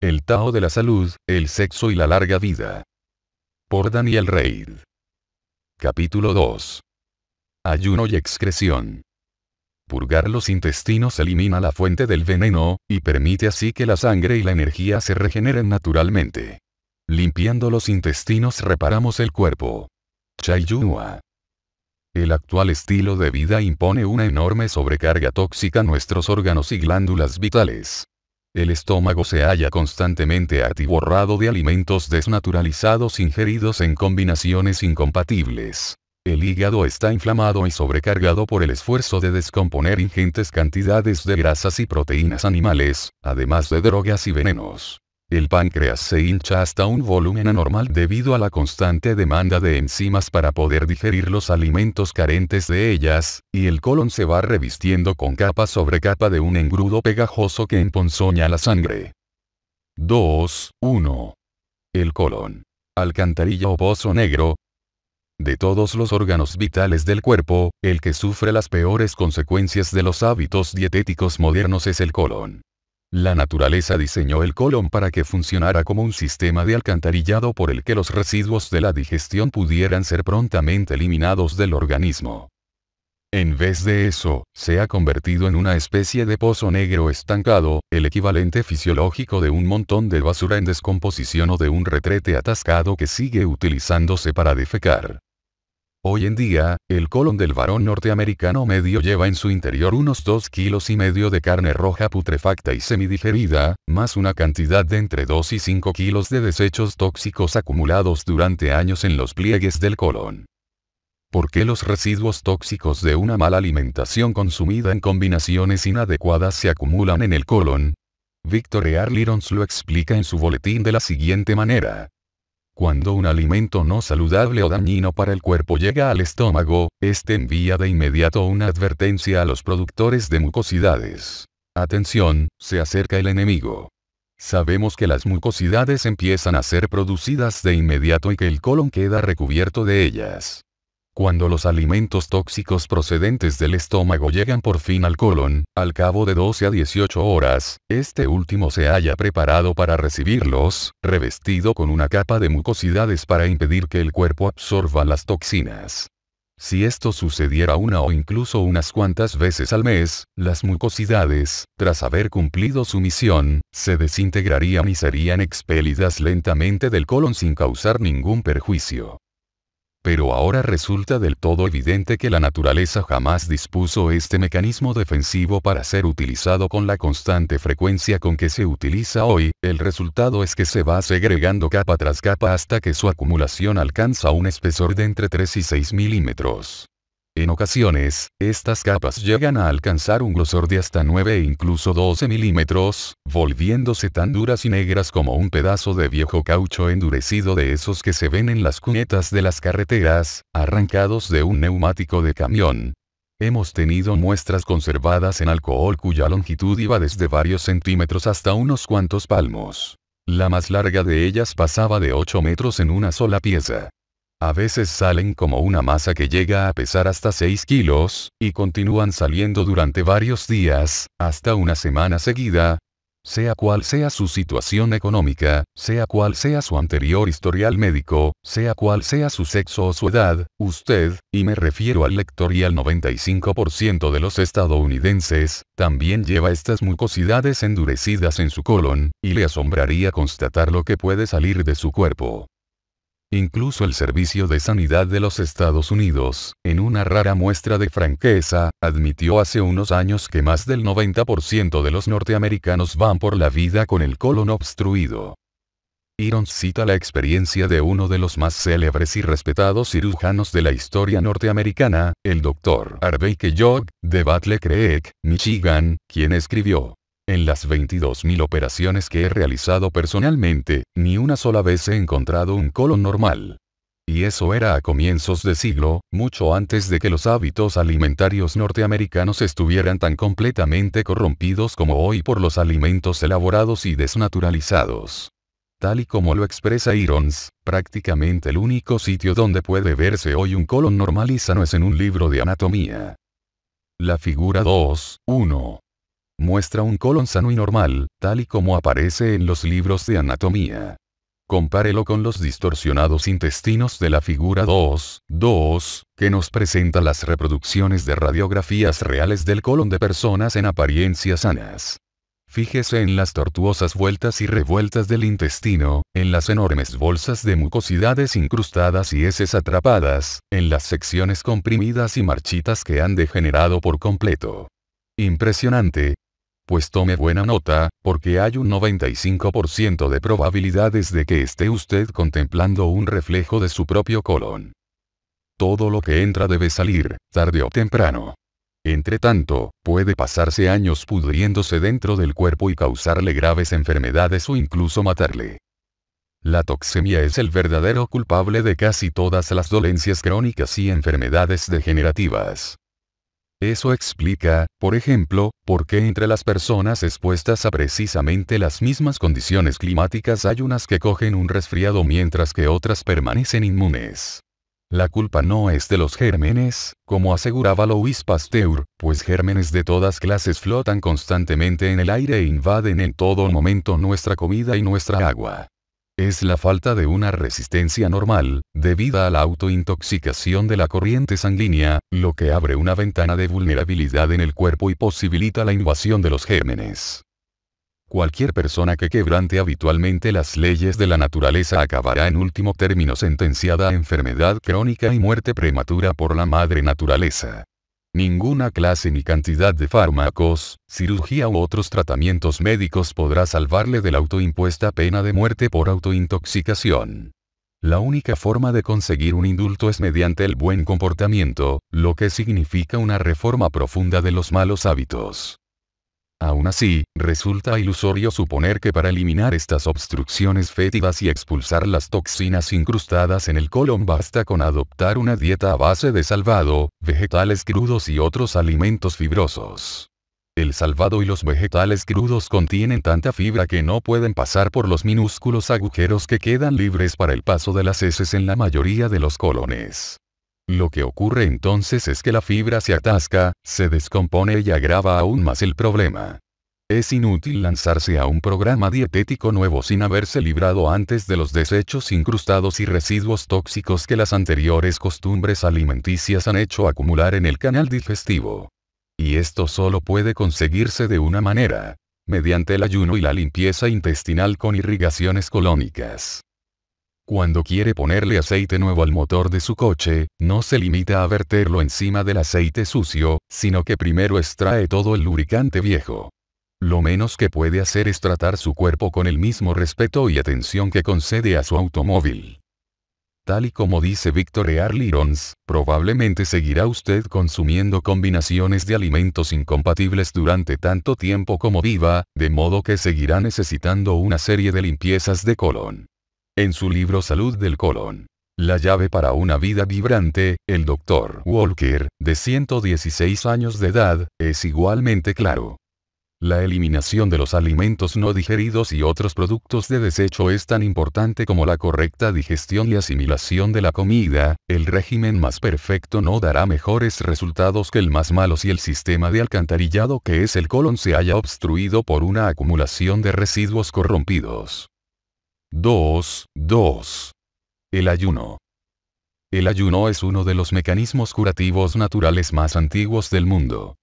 El Tao de la salud, el sexo y la larga vida. Por Daniel Reid. Capítulo 2. Ayuno y excreción. Purgar los intestinos elimina la fuente del veneno, y permite así que la sangre y la energía se regeneren naturalmente. Limpiando los intestinos reparamos el cuerpo. Chaiyunua. El actual estilo de vida impone una enorme sobrecarga tóxica a nuestros órganos y glándulas vitales. El estómago se halla constantemente atiborrado de alimentos desnaturalizados ingeridos en combinaciones incompatibles. El hígado está inflamado y sobrecargado por el esfuerzo de descomponer ingentes cantidades de grasas y proteínas animales, además de drogas y venenos. El páncreas se hincha hasta un volumen anormal debido a la constante demanda de enzimas para poder digerir los alimentos carentes de ellas, y el colon se va revistiendo con capa sobre capa de un engrudo pegajoso que emponzoña la sangre. 2.1. El colon. Alcantarilla o pozo negro. De todos los órganos vitales del cuerpo, el que sufre las peores consecuencias de los hábitos dietéticos modernos es el colon. La naturaleza diseñó el colon para que funcionara como un sistema de alcantarillado por el que los residuos de la digestión pudieran ser prontamente eliminados del organismo. En vez de eso, se ha convertido en una especie de pozo negro estancado, el equivalente fisiológico de un montón de basura en descomposición o de un retrete atascado que sigue utilizándose para defecar. Hoy en día, el colon del varón norteamericano medio lleva en su interior unos 2,5 kilos de carne roja putrefacta y semidigerida, más una cantidad de entre 2 y 5 kilos de desechos tóxicos acumulados durante años en los pliegues del colon. ¿Por qué los residuos tóxicos de una mala alimentación consumida en combinaciones inadecuadas se acumulan en el colon? Victor Earl Irons lo explica en su boletín de la siguiente manera. Cuando un alimento no saludable o dañino para el cuerpo llega al estómago, este envía de inmediato una advertencia a los productores de mucosidades. Atención, se acerca el enemigo. Sabemos que las mucosidades empiezan a ser producidas de inmediato y que el colon queda recubierto de ellas. Cuando los alimentos tóxicos procedentes del estómago llegan por fin al colon, al cabo de 12 a 18 horas, este último se halla preparado para recibirlos, revestido con una capa de mucosidades para impedir que el cuerpo absorba las toxinas. Si esto sucediera una o incluso unas cuantas veces al mes, las mucosidades, tras haber cumplido su misión, se desintegrarían y serían expelidas lentamente del colon sin causar ningún perjuicio. Pero ahora resulta del todo evidente que la naturaleza jamás dispuso este mecanismo defensivo para ser utilizado con la constante frecuencia con que se utiliza hoy. El resultado es que se va segregando capa tras capa hasta que su acumulación alcanza un espesor de entre 3 y 6 milímetros. En ocasiones, estas capas llegan a alcanzar un grosor de hasta 9 e incluso 12 milímetros, volviéndose tan duras y negras como un pedazo de viejo caucho endurecido de esos que se ven en las cunetas de las carreteras, arrancados de un neumático de camión. Hemos tenido muestras conservadas en alcohol cuya longitud iba desde varios centímetros hasta unos cuantos palmos. La más larga de ellas pasaba de 8 metros en una sola pieza. A veces salen como una masa que llega a pesar hasta 6 kilos, y continúan saliendo durante varios días, hasta una semana seguida. Sea cual sea su situación económica, sea cual sea su anterior historial médico, sea cual sea su sexo o su edad, usted, y me refiero al lector y al 95% de los estadounidenses, también lleva estas mucosidades endurecidas en su colon, y le asombraría constatar lo que puede salir de su cuerpo. Incluso el Servicio de Sanidad de los Estados Unidos, en una rara muestra de franqueza, admitió hace unos años que más del 90% de los norteamericanos van por la vida con el colon obstruido. Irons cita la experiencia de uno de los más célebres y respetados cirujanos de la historia norteamericana, el Dr. Harvey Kellogg, de Battle Creek, Michigan, quien escribió: en las 22.000 operaciones que he realizado personalmente, ni una sola vez he encontrado un colon normal. Y eso era a comienzos de siglo, mucho antes de que los hábitos alimentarios norteamericanos estuvieran tan completamente corrompidos como hoy por los alimentos elaborados y desnaturalizados. Tal y como lo expresa Irons, prácticamente el único sitio donde puede verse hoy un colon normal y sano es en un libro de anatomía. La figura 2.1. muestra un colon sano y normal, tal y como aparece en los libros de anatomía. Compárelo con los distorsionados intestinos de la figura 2.2, que nos presenta las reproducciones de radiografías reales del colon de personas en apariencia sanas. Fíjese en las tortuosas vueltas y revueltas del intestino, en las enormes bolsas de mucosidades incrustadas y heces atrapadas, en las secciones comprimidas y marchitas que han degenerado por completo. Impresionante. Pues tome buena nota, porque hay un 95% de probabilidades de que esté usted contemplando un reflejo de su propio colon. Todo lo que entra debe salir, tarde o temprano. Entre tanto, puede pasarse años pudriéndose dentro del cuerpo y causarle graves enfermedades o incluso matarle. La toxemia es el verdadero culpable de casi todas las dolencias crónicas y enfermedades degenerativas. Eso explica, por ejemplo, por qué entre las personas expuestas a precisamente las mismas condiciones climáticas hay unas que cogen un resfriado mientras que otras permanecen inmunes. La culpa no es de los gérmenes, como aseguraba Louis Pasteur, pues gérmenes de todas clases flotan constantemente en el aire e invaden en todo momento nuestra comida y nuestra agua. Es la falta de una resistencia normal, debida a la autointoxicación de la corriente sanguínea, lo que abre una ventana de vulnerabilidad en el cuerpo y posibilita la invasión de los gérmenes. Cualquier persona que quebrante habitualmente las leyes de la naturaleza acabará en último término sentenciada a enfermedad crónica y muerte prematura por la madre naturaleza. Ninguna clase ni cantidad de fármacos, cirugía u otros tratamientos médicos podrá salvarle de la autoimpuesta pena de muerte por autointoxicación. La única forma de conseguir un indulto es mediante el buen comportamiento, lo que significa una reforma profunda de los malos hábitos. Aún así, resulta ilusorio suponer que para eliminar estas obstrucciones fétidas y expulsar las toxinas incrustadas en el colon basta con adoptar una dieta a base de salvado, vegetales crudos y otros alimentos fibrosos. El salvado y los vegetales crudos contienen tanta fibra que no pueden pasar por los minúsculos agujeros que quedan libres para el paso de las heces en la mayoría de los colones. Lo que ocurre entonces es que la fibra se atasca, se descompone y agrava aún más el problema. Es inútil lanzarse a un programa dietético nuevo sin haberse librado antes de los desechos incrustados y residuos tóxicos que las anteriores costumbres alimenticias han hecho acumular en el canal digestivo. Y esto solo puede conseguirse de una manera: mediante el ayuno y la limpieza intestinal con irrigaciones colónicas. Cuando quiere ponerle aceite nuevo al motor de su coche, no se limita a verterlo encima del aceite sucio, sino que primero extrae todo el lubricante viejo. Lo menos que puede hacer es tratar su cuerpo con el mismo respeto y atención que concede a su automóvil. Tal y como dice Victor Earl Irons, probablemente seguirá usted consumiendo combinaciones de alimentos incompatibles durante tanto tiempo como viva, de modo que seguirá necesitando una serie de limpiezas de colon. En su libro Salud del colon, la llave para una vida vibrante, el Dr. Walker, de 116 años de edad, es igualmente claro. La eliminación de los alimentos no digeridos y otros productos de desecho es tan importante como la correcta digestión y asimilación de la comida. El régimen más perfecto no dará mejores resultados que el más malo si el sistema de alcantarillado que es el colon se haya obstruido por una acumulación de residuos corrompidos. 2. El ayuno. El ayuno es uno de los mecanismos curativos naturales más antiguos del mundo.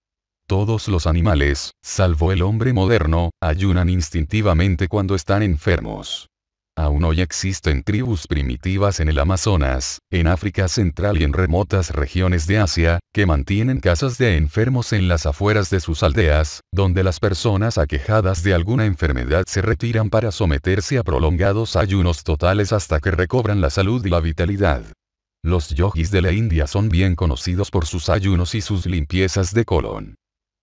Todos los animales, salvo el hombre moderno, ayunan instintivamente cuando están enfermos. Aún hoy existen tribus primitivas en el Amazonas, en África Central y en remotas regiones de Asia, que mantienen casas de enfermos en las afueras de sus aldeas, donde las personas aquejadas de alguna enfermedad se retiran para someterse a prolongados ayunos totales hasta que recobran la salud y la vitalidad. Los yogis de la India son bien conocidos por sus ayunos y sus limpiezas de colon.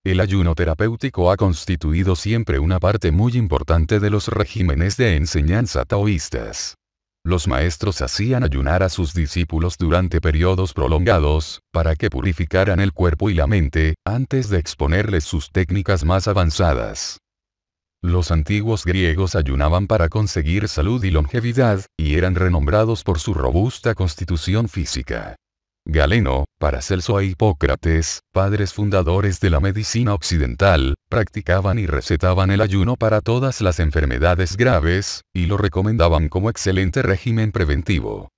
El ayuno terapéutico ha constituido siempre una parte muy importante de los regímenes de enseñanza taoístas. Los maestros hacían ayunar a sus discípulos durante periodos prolongados, para que purificaran el cuerpo y la mente, antes de exponerles sus técnicas más avanzadas. Los antiguos griegos ayunaban para conseguir salud y longevidad, y eran renombrados por su robusta constitución física. Galeno, Paracelso e Hipócrates, padres fundadores de la medicina occidental, practicaban y recetaban el ayuno para todas las enfermedades graves, y lo recomendaban como excelente régimen preventivo.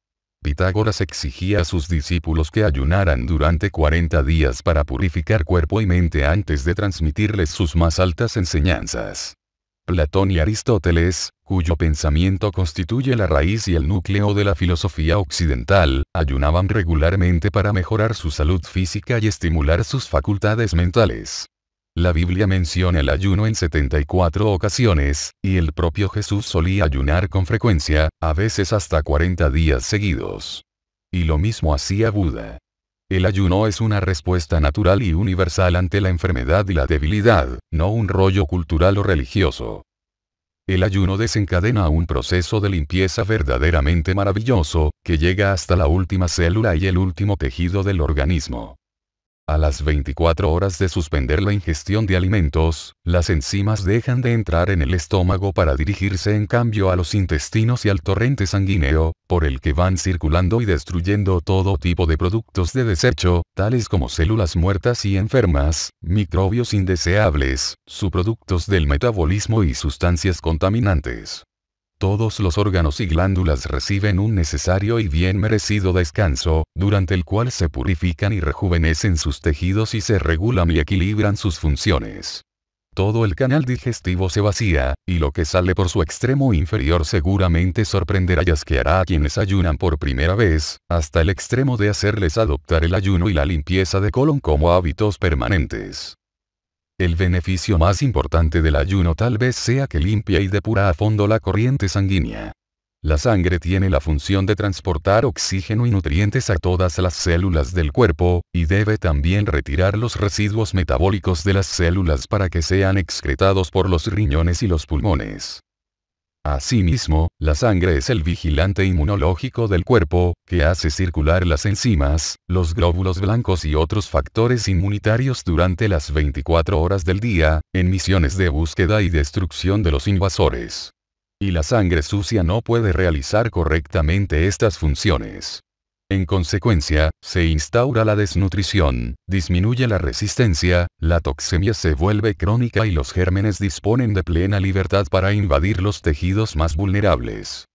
Pitágoras exigía a sus discípulos que ayunaran durante 40 días para purificar cuerpo y mente antes de transmitirles sus más altas enseñanzas. Platón y Aristóteles, cuyo pensamiento constituye la raíz y el núcleo de la filosofía occidental, ayunaban regularmente para mejorar su salud física y estimular sus facultades mentales. La Biblia menciona el ayuno en 74 ocasiones, y el propio Jesús solía ayunar con frecuencia, a veces hasta 40 días seguidos. Y lo mismo hacía Buda. El ayuno es una respuesta natural y universal ante la enfermedad y la debilidad, no un rollo cultural o religioso. El ayuno desencadena un proceso de limpieza verdaderamente maravilloso, que llega hasta la última célula y el último tejido del organismo. A las 24 horas de suspender la ingestión de alimentos, las enzimas dejan de entrar en el estómago para dirigirse en cambio a los intestinos y al torrente sanguíneo, por el que van circulando y destruyendo todo tipo de productos de desecho, tales como células muertas y enfermas, microbios indeseables, subproductos del metabolismo y sustancias contaminantes. Todos los órganos y glándulas reciben un necesario y bien merecido descanso, durante el cual se purifican y rejuvenecen sus tejidos y se regulan y equilibran sus funciones. Todo el canal digestivo se vacía, y lo que sale por su extremo inferior seguramente sorprenderá y asqueará a quienes ayunan por primera vez, hasta el extremo de hacerles adoptar el ayuno y la limpieza de colon como hábitos permanentes. El beneficio más importante del ayuno tal vez sea que limpia y depura a fondo la corriente sanguínea. La sangre tiene la función de transportar oxígeno y nutrientes a todas las células del cuerpo, y debe también retirar los residuos metabólicos de las células para que sean excretados por los riñones y los pulmones. Asimismo, la sangre es el vigilante inmunológico del cuerpo, que hace circular las enzimas, los glóbulos blancos y otros factores inmunitarios durante las 24 horas del día, en misiones de búsqueda y destrucción de los invasores. Y la sangre sucia no puede realizar correctamente estas funciones. En consecuencia, se instaura la desnutrición, disminuye la resistencia, la toxemia se vuelve crónica y los gérmenes disponen de plena libertad para invadir los tejidos más vulnerables.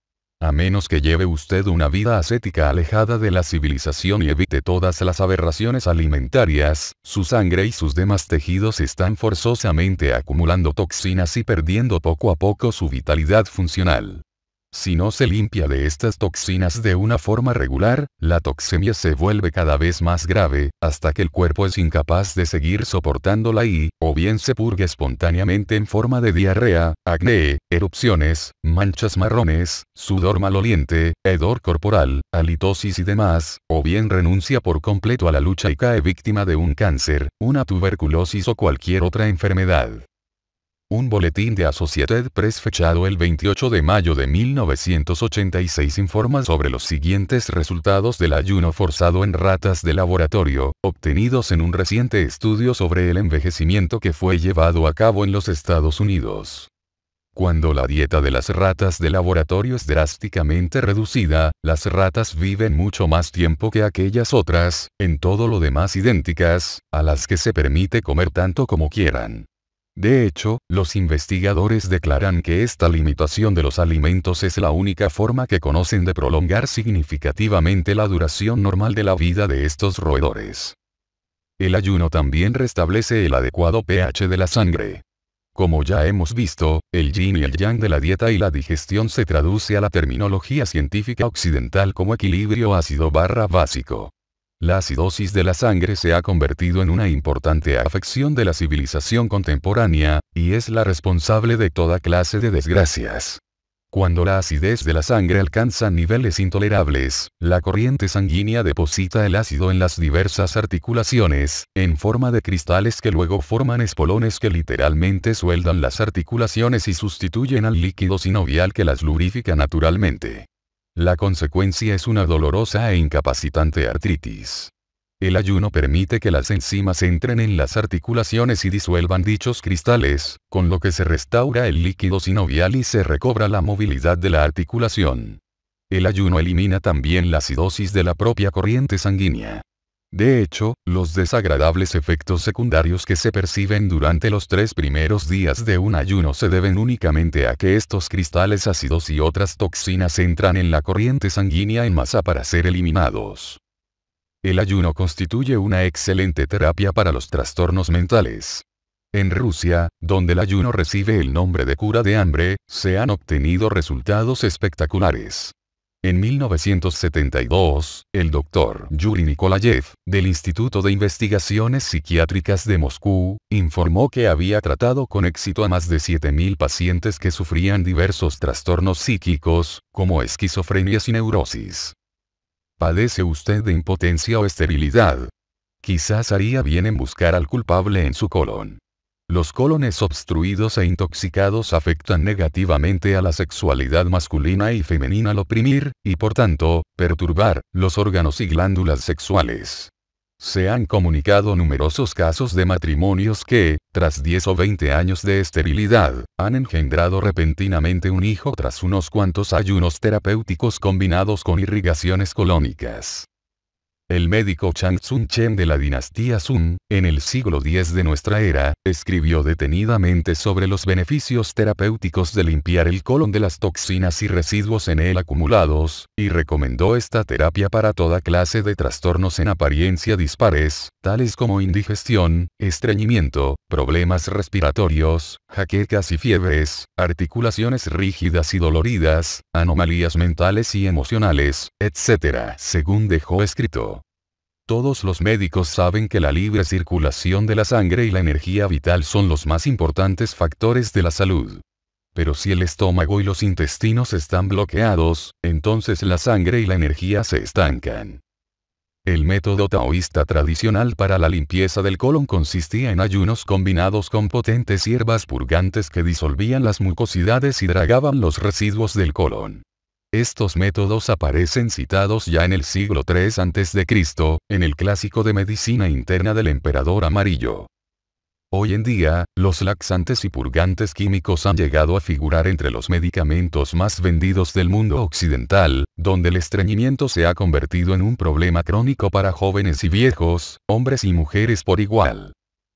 A menos que lleve usted una vida ascética alejada de la civilización y evite todas las aberraciones alimentarias, su sangre y sus demás tejidos están forzosamente acumulando toxinas y perdiendo poco a poco su vitalidad funcional. Si no se limpia de estas toxinas de una forma regular, la toxemia se vuelve cada vez más grave, hasta que el cuerpo es incapaz de seguir soportándola y, o bien se purga espontáneamente en forma de diarrea, acné, erupciones, manchas marrones, sudor maloliente, hedor corporal, halitosis y demás, o bien renuncia por completo a la lucha y cae víctima de un cáncer, una tuberculosis o cualquier otra enfermedad. Un boletín de Associated Press fechado el 28 de mayo de 1986 informa sobre los siguientes resultados del ayuno forzado en ratas de laboratorio, obtenidos en un reciente estudio sobre el envejecimiento que fue llevado a cabo en los Estados Unidos. Cuando la dieta de las ratas de laboratorio es drásticamente reducida, las ratas viven mucho más tiempo que aquellas otras, en todo lo demás idénticas, a las que se permite comer tanto como quieran. De hecho, los investigadores declaran que esta limitación de los alimentos es la única forma que conocen de prolongar significativamente la duración normal de la vida de estos roedores. El ayuno también restablece el adecuado pH de la sangre. Como ya hemos visto, el yin y el yang de la dieta y la digestión se traduce a la terminología científica occidental como equilibrio ácido/básico. La acidosis de la sangre se ha convertido en una importante afección de la civilización contemporánea, y es la responsable de toda clase de desgracias. Cuando la acidez de la sangre alcanza niveles intolerables, la corriente sanguínea deposita el ácido en las diversas articulaciones, en forma de cristales que luego forman espolones que literalmente sueldan las articulaciones y sustituyen al líquido sinovial que las lubrifica naturalmente. La consecuencia es una dolorosa e incapacitante artritis. El ayuno permite que las enzimas entren en las articulaciones y disuelvan dichos cristales, con lo que se restaura el líquido sinovial y se recobra la movilidad de la articulación. El ayuno elimina también la acidosis de la propia corriente sanguínea. De hecho, los desagradables efectos secundarios que se perciben durante los 3 primeros días de un ayuno se deben únicamente a que estos cristales ácidos y otras toxinas entran en la corriente sanguínea en masa para ser eliminados. El ayuno constituye una excelente terapia para los trastornos mentales. En Rusia, donde el ayuno recibe el nombre de cura de hambre, se han obtenido resultados espectaculares. En 1972, el Dr. Yuri Nikolayev, del Instituto de Investigaciones Psiquiátricas de Moscú, informó que había tratado con éxito a más de 7.000 pacientes que sufrían diversos trastornos psíquicos, como esquizofrenias y neurosis. ¿Padece usted de impotencia o esterilidad? Quizás haría bien en buscar al culpable en su colon. Los cólones obstruidos e intoxicados afectan negativamente a la sexualidad masculina y femenina al oprimir, y por tanto, perturbar, los órganos y glándulas sexuales. Se han comunicado numerosos casos de matrimonios que, tras 10 o 20 años de esterilidad, han engendrado repentinamente un hijo tras unos cuantos ayunos terapéuticos combinados con irrigaciones colónicas. El médico Chang Sun-chen de la dinastía Sun, en el siglo X de nuestra era, escribió detenidamente sobre los beneficios terapéuticos de limpiar el colon de las toxinas y residuos en él acumulados, y recomendó esta terapia para toda clase de trastornos en apariencia dispares, tales como indigestión, estreñimiento, problemas respiratorios, jaquecas y fiebres, articulaciones rígidas y doloridas, anomalías mentales y emocionales, etc., según dejó escrito. Todos los médicos saben que la libre circulación de la sangre y la energía vital son los más importantes factores de la salud. Pero si el estómago y los intestinos están bloqueados, entonces la sangre y la energía se estancan. El método taoísta tradicional para la limpieza del colon consistía en ayunos combinados con potentes hierbas purgantes que disolvían las mucosidades y dragaban los residuos del colon. Estos métodos aparecen citados ya en el siglo III a.C., en el clásico de medicina interna del emperador Amarillo. Hoy en día, los laxantes y purgantes químicos han llegado a figurar entre los medicamentos más vendidos del mundo occidental, donde el estreñimiento se ha convertido en un problema crónico para jóvenes y viejos, hombres y mujeres por igual.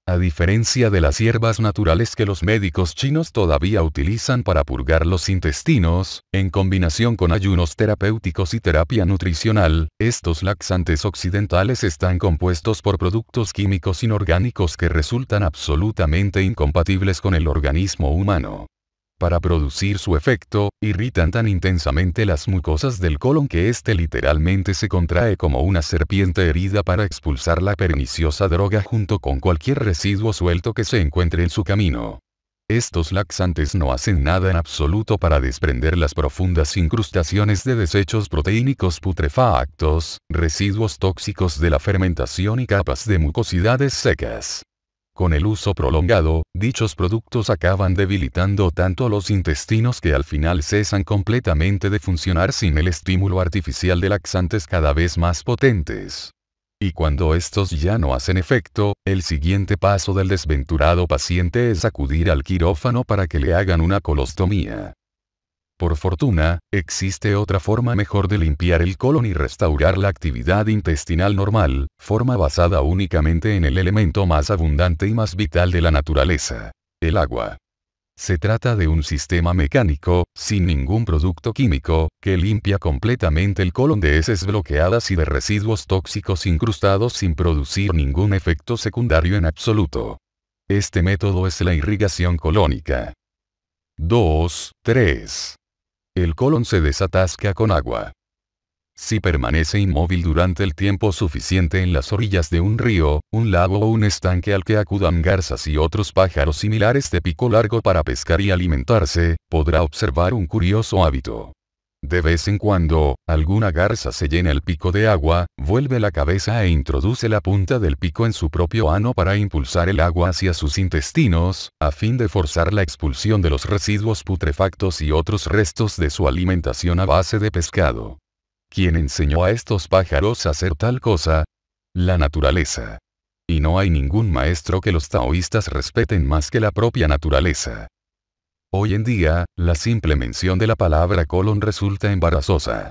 A diferencia de las hierbas naturales que los médicos chinos todavía utilizan para purgar los intestinos, en combinación con ayunos terapéuticos y terapia nutricional, estos laxantes occidentales están compuestos por productos químicos inorgánicos que resultan absolutamente incompatibles con el organismo humano. Para producir su efecto, irritan tan intensamente las mucosas del colon que éste literalmente se contrae como una serpiente herida para expulsar la perniciosa droga junto con cualquier residuo suelto que se encuentre en su camino. Estos laxantes no hacen nada en absoluto para desprender las profundas incrustaciones de desechos proteínicos putrefactos, residuos tóxicos de la fermentación y capas de mucosidades secas. Con el uso prolongado, dichos productos acaban debilitando tanto los intestinos que al final cesan completamente de funcionar sin el estímulo artificial de laxantes cada vez más potentes. Y cuando estos ya no hacen efecto, el siguiente paso del desventurado paciente es acudir al quirófano para que le hagan una colostomía. Por fortuna, existe otra forma mejor de limpiar el colon y restaurar la actividad intestinal normal, forma basada únicamente en el elemento más abundante y más vital de la naturaleza: el agua. Se trata de un sistema mecánico, sin ningún producto químico, que limpia completamente el colon de heces bloqueadas y de residuos tóxicos incrustados sin producir ningún efecto secundario en absoluto. Este método es la irrigación colónica. 2. 3. El colon se desatasca con agua. Si permanece inmóvil durante el tiempo suficiente en las orillas de un río, un lago o un estanque al que acudan garzas y otros pájaros similares de pico largo para pescar y alimentarse, podrá observar un curioso hábito. De vez en cuando, alguna garza se llena el pico de agua, vuelve la cabeza e introduce la punta del pico en su propio ano para impulsar el agua hacia sus intestinos, a fin de forzar la expulsión de los residuos putrefactos y otros restos de su alimentación a base de pescado. ¿Quién enseñó a estos pájaros a hacer tal cosa? La naturaleza. Y no hay ningún maestro que los taoístas respeten más que la propia naturaleza. Hoy en día, la simple mención de la palabra colon resulta embarazosa.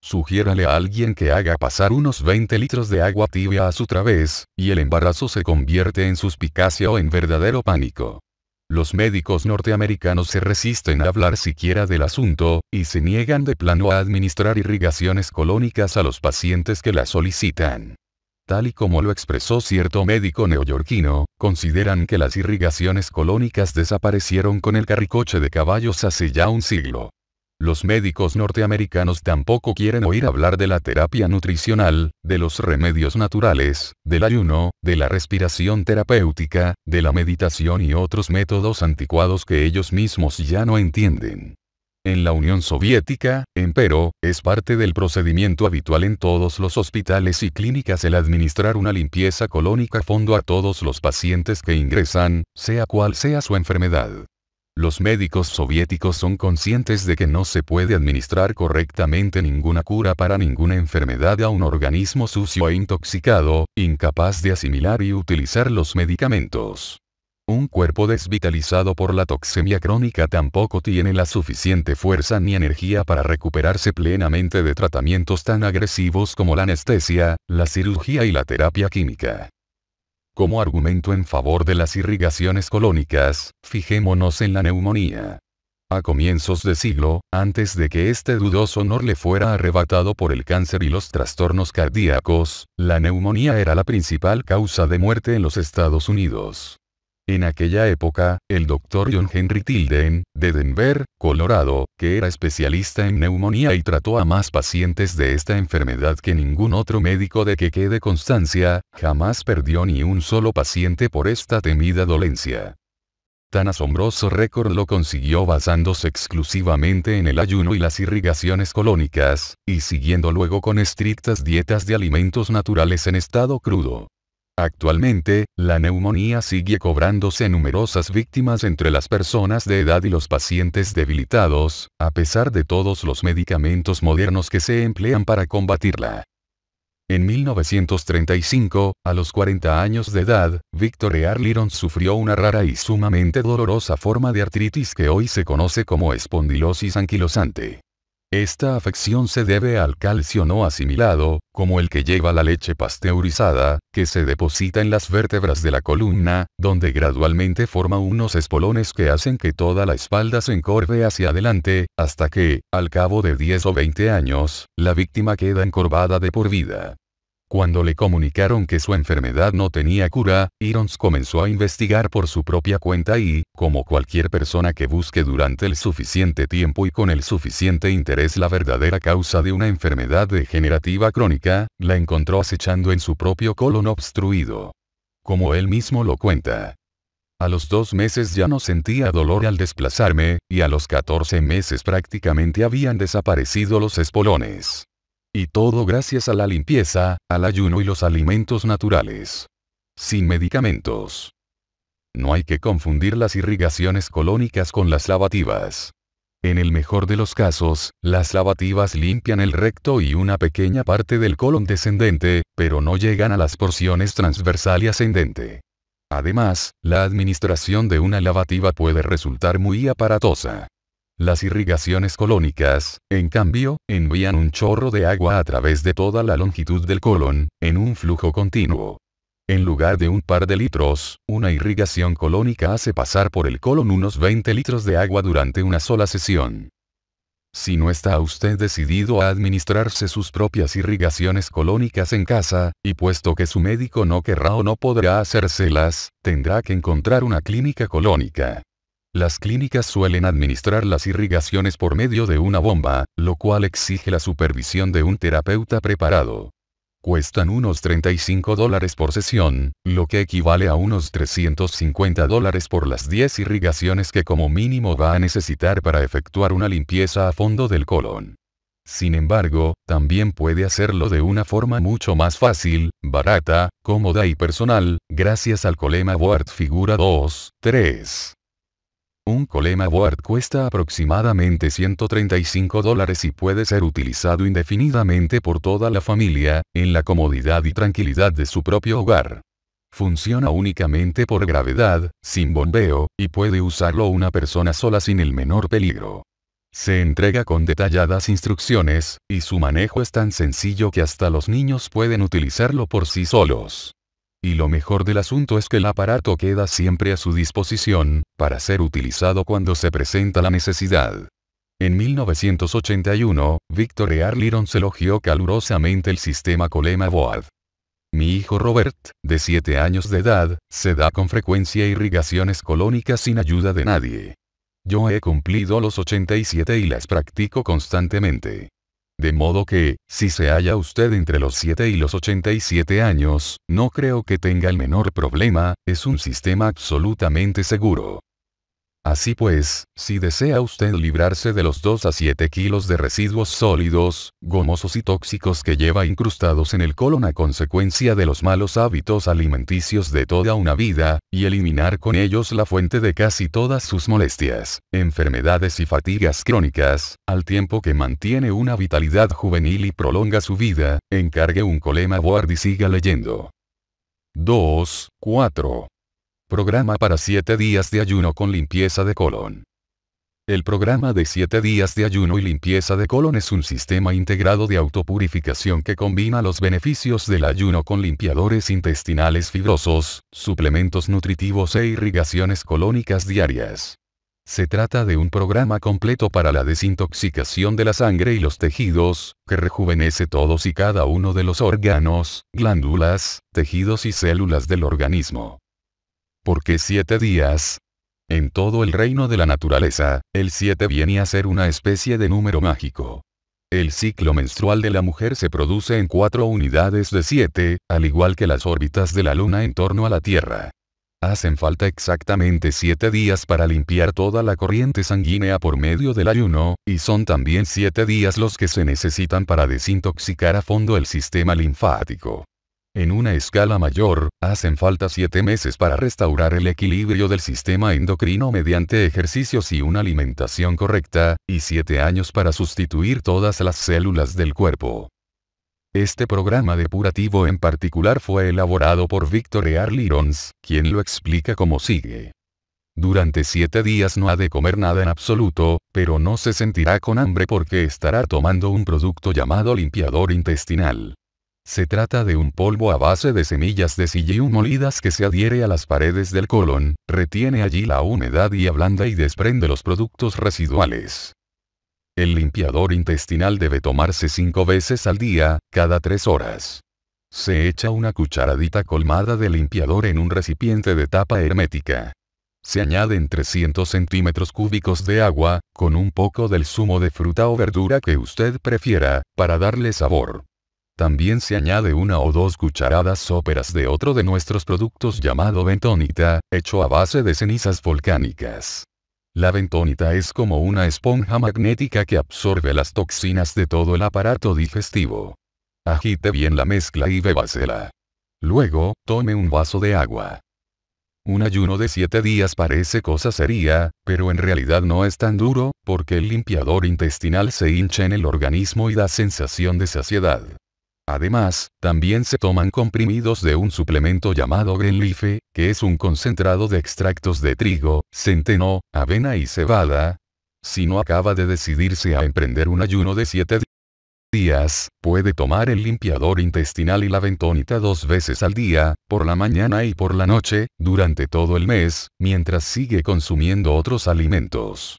Sugiérale a alguien que haga pasar unos 20 litros de agua tibia a su través, y el embarazo se convierte en suspicacia o en verdadero pánico. Los médicos norteamericanos se resisten a hablar siquiera del asunto, y se niegan de plano a administrar irrigaciones colónicas a los pacientes que las solicitan. Tal y como lo expresó cierto médico neoyorquino, consideran que las irrigaciones colónicas desaparecieron con el carricoche de caballos hace ya un siglo. Los médicos norteamericanos tampoco quieren oír hablar de la terapia nutricional, de los remedios naturales, del ayuno, de la respiración terapéutica, de la meditación y otros métodos anticuados que ellos mismos ya no entienden. En la Unión Soviética, empero, es parte del procedimiento habitual en todos los hospitales y clínicas el administrar una limpieza colónica a fondo a todos los pacientes que ingresan, sea cual sea su enfermedad. Los médicos soviéticos son conscientes de que no se puede administrar correctamente ninguna cura para ninguna enfermedad a un organismo sucio e intoxicado, incapaz de asimilar y utilizar los medicamentos. Un cuerpo desvitalizado por la toxemia crónica tampoco tiene la suficiente fuerza ni energía para recuperarse plenamente de tratamientos tan agresivos como la anestesia, la cirugía y la terapia química. Como argumento en favor de las irrigaciones colónicas, fijémonos en la neumonía. A comienzos de siglo, antes de que este dudoso honor le fuera arrebatado por el cáncer y los trastornos cardíacos, la neumonía era la principal causa de muerte en los Estados Unidos. En aquella época, el Dr. John Henry Tilden, de Denver, Colorado, que era especialista en neumonía y trató a más pacientes de esta enfermedad que ningún otro médico de que quede constancia, jamás perdió ni un solo paciente por esta temida dolencia. Tan asombroso récord lo consiguió basándose exclusivamente en el ayuno y las irrigaciones colónicas, y siguiendo luego con estrictas dietas de alimentos naturales en estado crudo. Actualmente, la neumonía sigue cobrándose numerosas víctimas entre las personas de edad y los pacientes debilitados, a pesar de todos los medicamentos modernos que se emplean para combatirla. En 1935, a los 40 años de edad, Victor Earl Irons sufrió una rara y sumamente dolorosa forma de artritis que hoy se conoce como espondilosis anquilosante. Esta afección se debe al calcio no asimilado, como el que lleva la leche pasteurizada, que se deposita en las vértebras de la columna, donde gradualmente forma unos espolones que hacen que toda la espalda se encorve hacia adelante, hasta que, al cabo de 10 o 20 años, la víctima queda encorvada de por vida. Cuando le comunicaron que su enfermedad no tenía cura, Irons comenzó a investigar por su propia cuenta y, como cualquier persona que busque durante el suficiente tiempo y con el suficiente interés la verdadera causa de una enfermedad degenerativa crónica, la encontró acechando en su propio colon obstruido. Como él mismo lo cuenta. A los 2 meses ya no sentía dolor al desplazarme, y a los 14 meses prácticamente habían desaparecido los espolones. Y todo gracias a la limpieza, al ayuno y los alimentos naturales. Sin medicamentos. No hay que confundir las irrigaciones colónicas con las lavativas. En el mejor de los casos, las lavativas limpian el recto y una pequeña parte del colon descendente, pero no llegan a las porciones transversal y ascendente. Además, la administración de una lavativa puede resultar muy aparatosa. Las irrigaciones colónicas, en cambio, envían un chorro de agua a través de toda la longitud del colon, en un flujo continuo. En lugar de un par de litros, una irrigación colónica hace pasar por el colon unos 20 litros de agua durante una sola sesión. Si no está usted decidido a administrarse sus propias irrigaciones colónicas en casa, y puesto que su médico no querrá o no podrá hacérselas, tendrá que encontrar una clínica colónica. Las clínicas suelen administrar las irrigaciones por medio de una bomba, lo cual exige la supervisión de un terapeuta preparado. Cuestan unos $35 por sesión, lo que equivale a unos $350 por las 10 irrigaciones que como mínimo va a necesitar para efectuar una limpieza a fondo del colon. Sin embargo, también puede hacerlo de una forma mucho más fácil, barata, cómoda y personal, gracias al Colema Board Figura 2.3. Un Colema Board cuesta aproximadamente $135 y puede ser utilizado indefinidamente por toda la familia, en la comodidad y tranquilidad de su propio hogar. Funciona únicamente por gravedad, sin bombeo, y puede usarlo una persona sola sin el menor peligro. Se entrega con detalladas instrucciones, y su manejo es tan sencillo que hasta los niños pueden utilizarlo por sí solos. Y lo mejor del asunto es que el aparato queda siempre a su disposición, para ser utilizado cuando se presenta la necesidad. En 1981, Victor E. Lyrons elogió calurosamente el sistema Colema Board. Mi hijo Robert, de 7 años de edad, se da con frecuencia irrigaciones colónicas sin ayuda de nadie. Yo he cumplido los 87 y las practico constantemente. De modo que, si se halla usted entre los 7 y los 87 años, no creo que tenga el menor problema, es un sistema absolutamente seguro. Así pues, si desea usted librarse de los 2 a 7 kilos de residuos sólidos, gomosos y tóxicos que lleva incrustados en el colon a consecuencia de los malos hábitos alimenticios de toda una vida, y eliminar con ellos la fuente de casi todas sus molestias, enfermedades y fatigas crónicas, al tiempo que mantiene una vitalidad juvenil y prolonga su vida, encargue un Colema Board y siga leyendo. 2.4. Programa para 7 días de ayuno con limpieza de colon. El programa de 7 días de ayuno y limpieza de colon es un sistema integrado de autopurificación que combina los beneficios del ayuno con limpiadores intestinales fibrosos, suplementos nutritivos e irrigaciones colónicas diarias. Se trata de un programa completo para la desintoxicación de la sangre y los tejidos, que rejuvenece todos y cada uno de los órganos, glándulas, tejidos y células del organismo. ¿Por qué 7 días? En todo el reino de la naturaleza, el 7 viene a ser una especie de número mágico. El ciclo menstrual de la mujer se produce en 4 unidades de 7, al igual que las órbitas de la luna en torno a la Tierra. Hacen falta exactamente 7 días para limpiar toda la corriente sanguínea por medio del ayuno, y son también 7 días los que se necesitan para desintoxicar a fondo el sistema linfático. En una escala mayor, hacen falta 7 meses para restaurar el equilibrio del sistema endocrino mediante ejercicios y una alimentación correcta, y 7 años para sustituir todas las células del cuerpo. Este programa depurativo en particular fue elaborado por Victor E. Lyrons, quien lo explica como sigue. Durante 7 días no ha de comer nada en absoluto, pero no se sentirá con hambre porque estará tomando un producto llamado limpiador intestinal. Se trata de un polvo a base de semillas de psyllium molidas que se adhiere a las paredes del colon, retiene allí la humedad y ablanda y desprende los productos residuales. El limpiador intestinal debe tomarse 5 veces al día, cada 3 horas. Se echa una cucharadita colmada de limpiador en un recipiente de tapa hermética. Se añaden 300 centímetros cúbicos de agua, con un poco del zumo de fruta o verdura que usted prefiera, para darle sabor. También se añade 1 o 2 cucharadas soperas de otro de nuestros productos llamado bentonita, hecho a base de cenizas volcánicas. La bentonita es como una esponja magnética que absorbe las toxinas de todo el aparato digestivo. Agite bien la mezcla y bébasela. Luego, tome un vaso de agua. Un ayuno de 7 días parece cosa seria, pero en realidad no es tan duro, porque el limpiador intestinal se hincha en el organismo y da sensación de saciedad. Además, también se toman comprimidos de un suplemento llamado Greenleaf, que es un concentrado de extractos de trigo, centeno, avena y cebada. Si no acaba de decidirse a emprender un ayuno de 7 días, puede tomar el limpiador intestinal y la bentonita 2 veces al día, por la mañana y por la noche, durante todo el mes, mientras sigue consumiendo otros alimentos.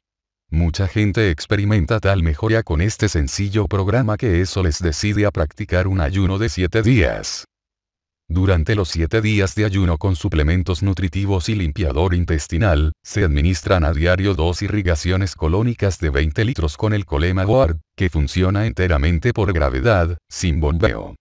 Mucha gente experimenta tal mejoría con este sencillo programa que eso les decide a practicar un ayuno de 7 días. Durante los 7 días de ayuno con suplementos nutritivos y limpiador intestinal, se administran a diario 2 irrigaciones colónicas de 20 litros con el Colema Board, que funciona enteramente por gravedad, sin bombeo.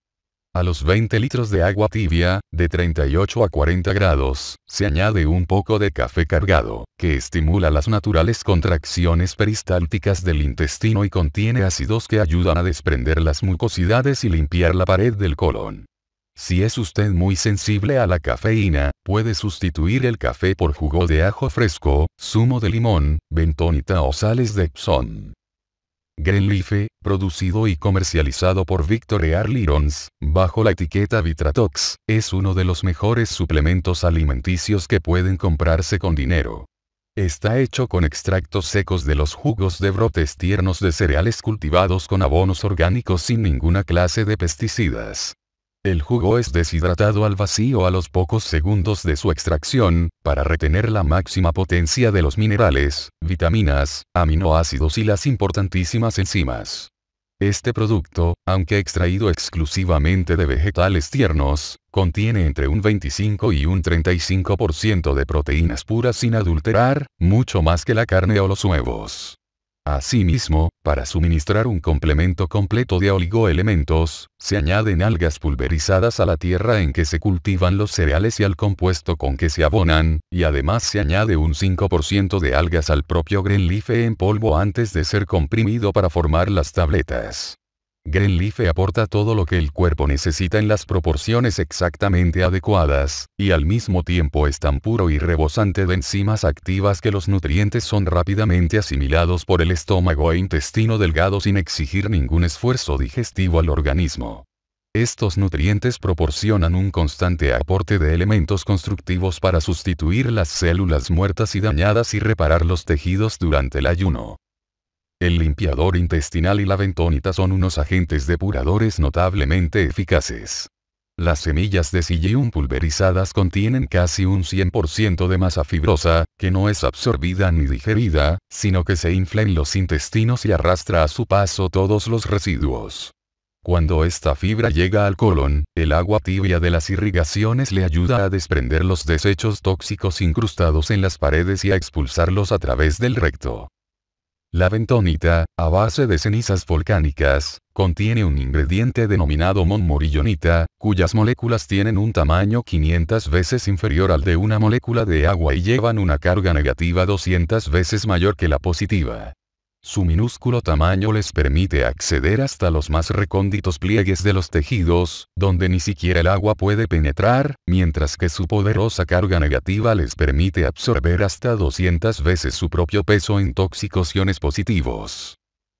A los 20 litros de agua tibia, de 38 a 40 grados, se añade un poco de café cargado, que estimula las naturales contracciones peristálticas del intestino y contiene ácidos que ayudan a desprender las mucosidades y limpiar la pared del colon. Si es usted muy sensible a la cafeína, puede sustituir el café por jugo de ajo fresco, zumo de limón, bentonita o sales de Epsom. Greenleaf, producido y comercializado por Victor E. Lyrons, bajo la etiqueta Vitratox, es uno de los mejores suplementos alimenticios que pueden comprarse con dinero. Está hecho con extractos secos de los jugos de brotes tiernos de cereales cultivados con abonos orgánicos sin ninguna clase de pesticidas. El jugo es deshidratado al vacío a los pocos segundos de su extracción, para retener la máxima potencia de los minerales, vitaminas, aminoácidos y las importantísimas enzimas. Este producto, aunque extraído exclusivamente de vegetales tiernos, contiene entre un 25 y un 35% de proteínas puras sin adulterar, mucho más que la carne o los huevos. Asimismo, para suministrar un complemento completo de oligoelementos, se añaden algas pulverizadas a la tierra en que se cultivan los cereales y al compuesto con que se abonan, y además se añade un 5% de algas al propio Green Leafy en polvo antes de ser comprimido para formar las tabletas. Green Leafy aporta todo lo que el cuerpo necesita en las proporciones exactamente adecuadas, y al mismo tiempo es tan puro y rebosante de enzimas activas que los nutrientes son rápidamente asimilados por el estómago e intestino delgado sin exigir ningún esfuerzo digestivo al organismo. Estos nutrientes proporcionan un constante aporte de elementos constructivos para sustituir las células muertas y dañadas y reparar los tejidos durante el ayuno. El limpiador intestinal y la bentonita son unos agentes depuradores notablemente eficaces. Las semillas de psyllium pulverizadas contienen casi un 100% de masa fibrosa, que no es absorbida ni digerida, sino que se infla en los intestinos y arrastra a su paso todos los residuos. Cuando esta fibra llega al colon, el agua tibia de las irrigaciones le ayuda a desprender los desechos tóxicos incrustados en las paredes y a expulsarlos a través del recto. La bentonita, a base de cenizas volcánicas, contiene un ingrediente denominado monmorillonita, cuyas moléculas tienen un tamaño 500 veces inferior al de una molécula de agua y llevan una carga negativa 200 veces mayor que la positiva. Su minúsculo tamaño les permite acceder hasta los más recónditos pliegues de los tejidos, donde ni siquiera el agua puede penetrar, mientras que su poderosa carga negativa les permite absorber hasta 200 veces su propio peso en tóxicos iones positivos.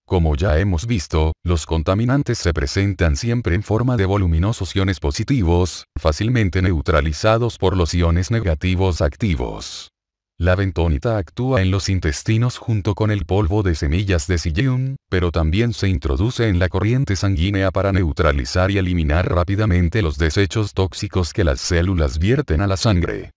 Como ya hemos visto, los contaminantes se presentan siempre en forma de voluminosos iones positivos, fácilmente neutralizados por los iones negativos activos. La bentonita actúa en los intestinos junto con el polvo de semillas de psyllium, pero también se introduce en la corriente sanguínea para neutralizar y eliminar rápidamente los desechos tóxicos que las células vierten a la sangre.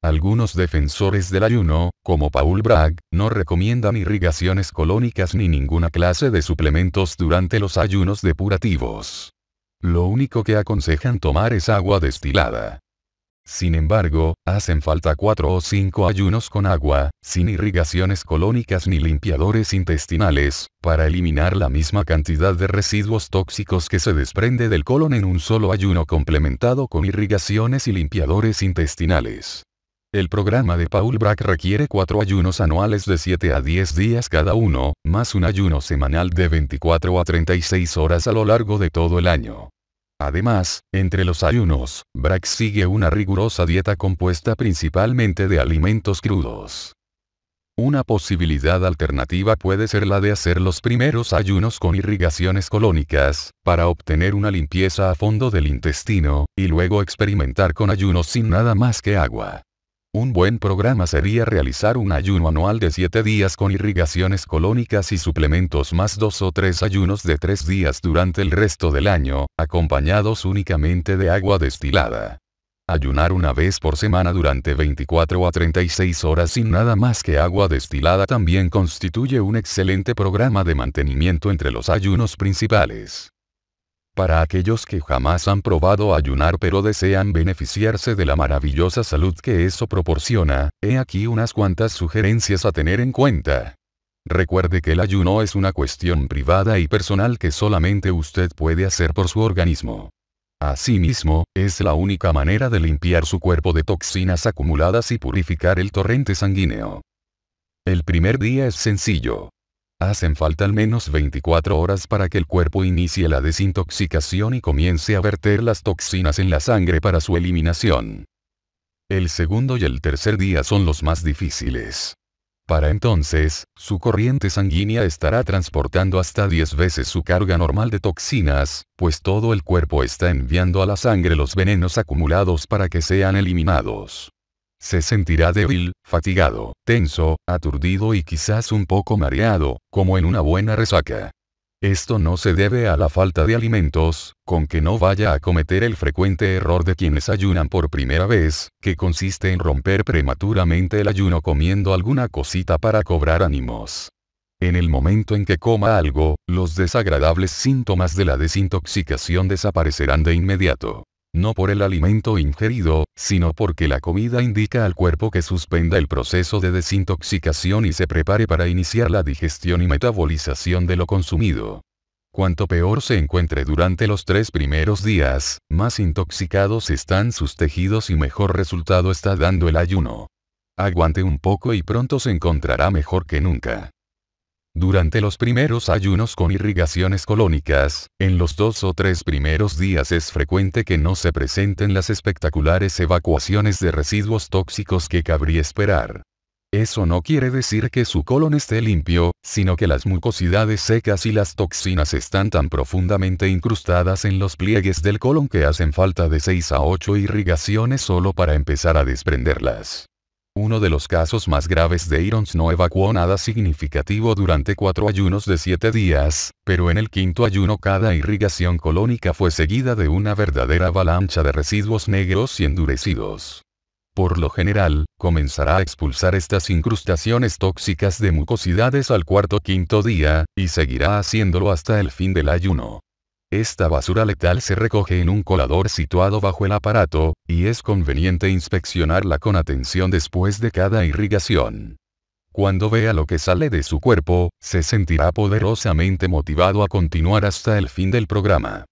Algunos defensores del ayuno, como Paul Bragg, no recomiendan irrigaciones colónicas ni ninguna clase de suplementos durante los ayunos depurativos. Lo único que aconsejan tomar es agua destilada. Sin embargo, hacen falta 4 o 5 ayunos con agua, sin irrigaciones colónicas ni limpiadores intestinales, para eliminar la misma cantidad de residuos tóxicos que se desprende del colon en un solo ayuno complementado con irrigaciones y limpiadores intestinales. El programa de Paul Bragg requiere 4 ayunos anuales de 7 a 10 días cada uno, más un ayuno semanal de 24 a 36 horas a lo largo de todo el año. Además, entre los ayunos, Bragg sigue una rigurosa dieta compuesta principalmente de alimentos crudos. Una posibilidad alternativa puede ser la de hacer los primeros ayunos con irrigaciones colónicas, para obtener una limpieza a fondo del intestino, y luego experimentar con ayunos sin nada más que agua. Un buen programa sería realizar un ayuno anual de 7 días con irrigaciones colónicas y suplementos más 2 o 3 ayunos de 3 días durante el resto del año, acompañados únicamente de agua destilada. Ayunar una vez por semana durante 24 a 36 horas sin nada más que agua destilada también constituye un excelente programa de mantenimiento entre los ayunos principales. Para aquellos que jamás han probado ayunar pero desean beneficiarse de la maravillosa salud que eso proporciona, he aquí unas cuantas sugerencias a tener en cuenta. Recuerde que el ayuno es una cuestión privada y personal que solamente usted puede hacer por su organismo. Asimismo, es la única manera de limpiar su cuerpo de toxinas acumuladas y purificar el torrente sanguíneo. El primer día es sencillo. Hacen falta al menos 24 horas para que el cuerpo inicie la desintoxicación y comience a verter las toxinas en la sangre para su eliminación. El segundo y el tercer día son los más difíciles. Para entonces, su corriente sanguínea estará transportando hasta 10 veces su carga normal de toxinas, pues todo el cuerpo está enviando a la sangre los venenos acumulados para que sean eliminados. Se sentirá débil, fatigado, tenso, aturdido y quizás un poco mareado, como en una buena resaca. Esto no se debe a la falta de alimentos, con que no vaya a cometer el frecuente error de quienes ayunan por primera vez, que consiste en romper prematuramente el ayuno comiendo alguna cosita para cobrar ánimos. En el momento en que coma algo, los desagradables síntomas de la desintoxicación desaparecerán de inmediato. No por el alimento ingerido, sino porque la comida indica al cuerpo que suspenda el proceso de desintoxicación y se prepare para iniciar la digestión y metabolización de lo consumido. Cuanto peor se encuentre durante los 3 primeros días, más intoxicados están sus tejidos y mejor resultado está dando el ayuno. Aguante un poco y pronto se encontrará mejor que nunca. Durante los primeros ayunos con irrigaciones colónicas, en los 2 o 3 primeros días es frecuente que no se presenten las espectaculares evacuaciones de residuos tóxicos que cabría esperar. Eso no quiere decir que su colon esté limpio, sino que las mucosidades secas y las toxinas están tan profundamente incrustadas en los pliegues del colon que hacen falta de 6 a 8 irrigaciones solo para empezar a desprenderlas. Uno de los casos más graves de Irons no evacuó nada significativo durante 4 ayunos de 7 días, pero en el 5º ayuno cada irrigación colónica fue seguida de una verdadera avalancha de residuos negros y endurecidos. Por lo general, comenzará a expulsar estas incrustaciones tóxicas de mucosidades al 4º o 5º día, y seguirá haciéndolo hasta el fin del ayuno. Esta basura letal se recoge en un colador situado bajo el aparato, y es conveniente inspeccionarla con atención después de cada irrigación. Cuando vea lo que sale de su cuerpo, se sentirá poderosamente motivado a continuar hasta el fin del programa.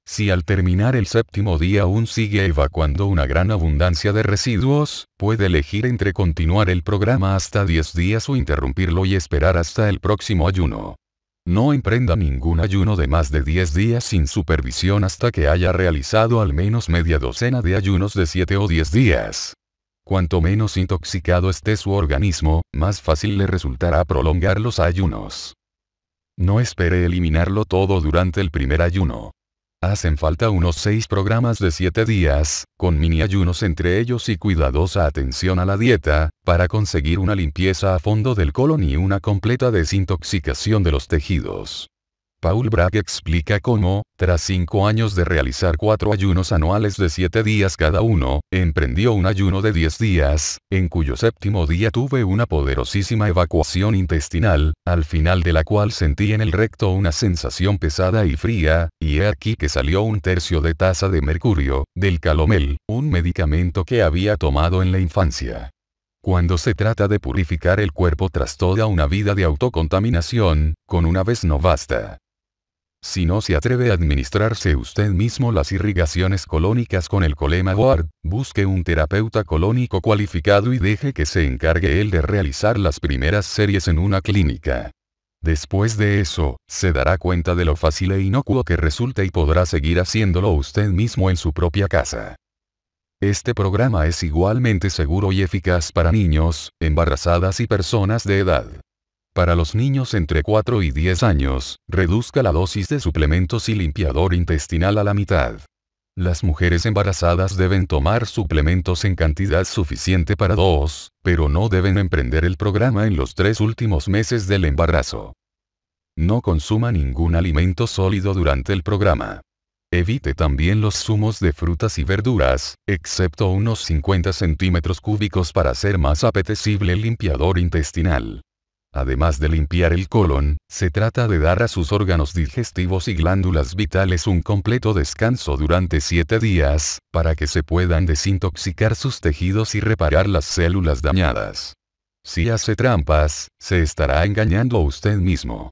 Si al terminar el 7º día aún sigue evacuando una gran abundancia de residuos, puede elegir entre continuar el programa hasta 10 días o interrumpirlo y esperar hasta el próximo ayuno. No emprenda ningún ayuno de más de 10 días sin supervisión hasta que haya realizado al menos media docena de ayunos de 7 o 10 días. Cuanto menos intoxicado esté su organismo, más fácil le resultará prolongar los ayunos. No espere eliminarlo todo durante el primer ayuno. Hacen falta unos 6 programas de 7 días, con mini ayunos entre ellos y cuidadosa atención a la dieta, para conseguir una limpieza a fondo del colon y una completa desintoxicación de los tejidos. Paul Bragg explica cómo, tras 5 años de realizar 4 ayunos anuales de 7 días cada uno, emprendió un ayuno de 10 días, en cuyo 7º día tuve una poderosísima evacuación intestinal, al final de la cual sentí en el recto una sensación pesada y fría, y he aquí que salió 1/3 de taza de mercurio, del calomel, un medicamento que había tomado en la infancia. Cuando se trata de purificar el cuerpo tras toda una vida de autocontaminación, con una vez no basta. Si no se atreve a administrarse usted mismo las irrigaciones colónicas con el Colema Ward, busque un terapeuta colónico cualificado y deje que se encargue él de realizar las primeras series en una clínica. Después de eso, se dará cuenta de lo fácil e inocuo que resulta y podrá seguir haciéndolo usted mismo en su propia casa. Este programa es igualmente seguro y eficaz para niños, embarazadas y personas de edad. Para los niños entre 4 y 10 años, reduzca la dosis de suplementos y limpiador intestinal a la mitad. Las mujeres embarazadas deben tomar suplementos en cantidad suficiente para 2, pero no deben emprender el programa en los 3 últimos meses del embarazo. No consuma ningún alimento sólido durante el programa. Evite también los zumos de frutas y verduras, excepto unos 50 centímetros cúbicos para hacer más apetecible el limpiador intestinal. Además de limpiar el colon, se trata de dar a sus órganos digestivos y glándulas vitales un completo descanso durante 7 días, para que se puedan desintoxicar sus tejidos y reparar las células dañadas. Si hace trampas, se estará engañando a usted mismo.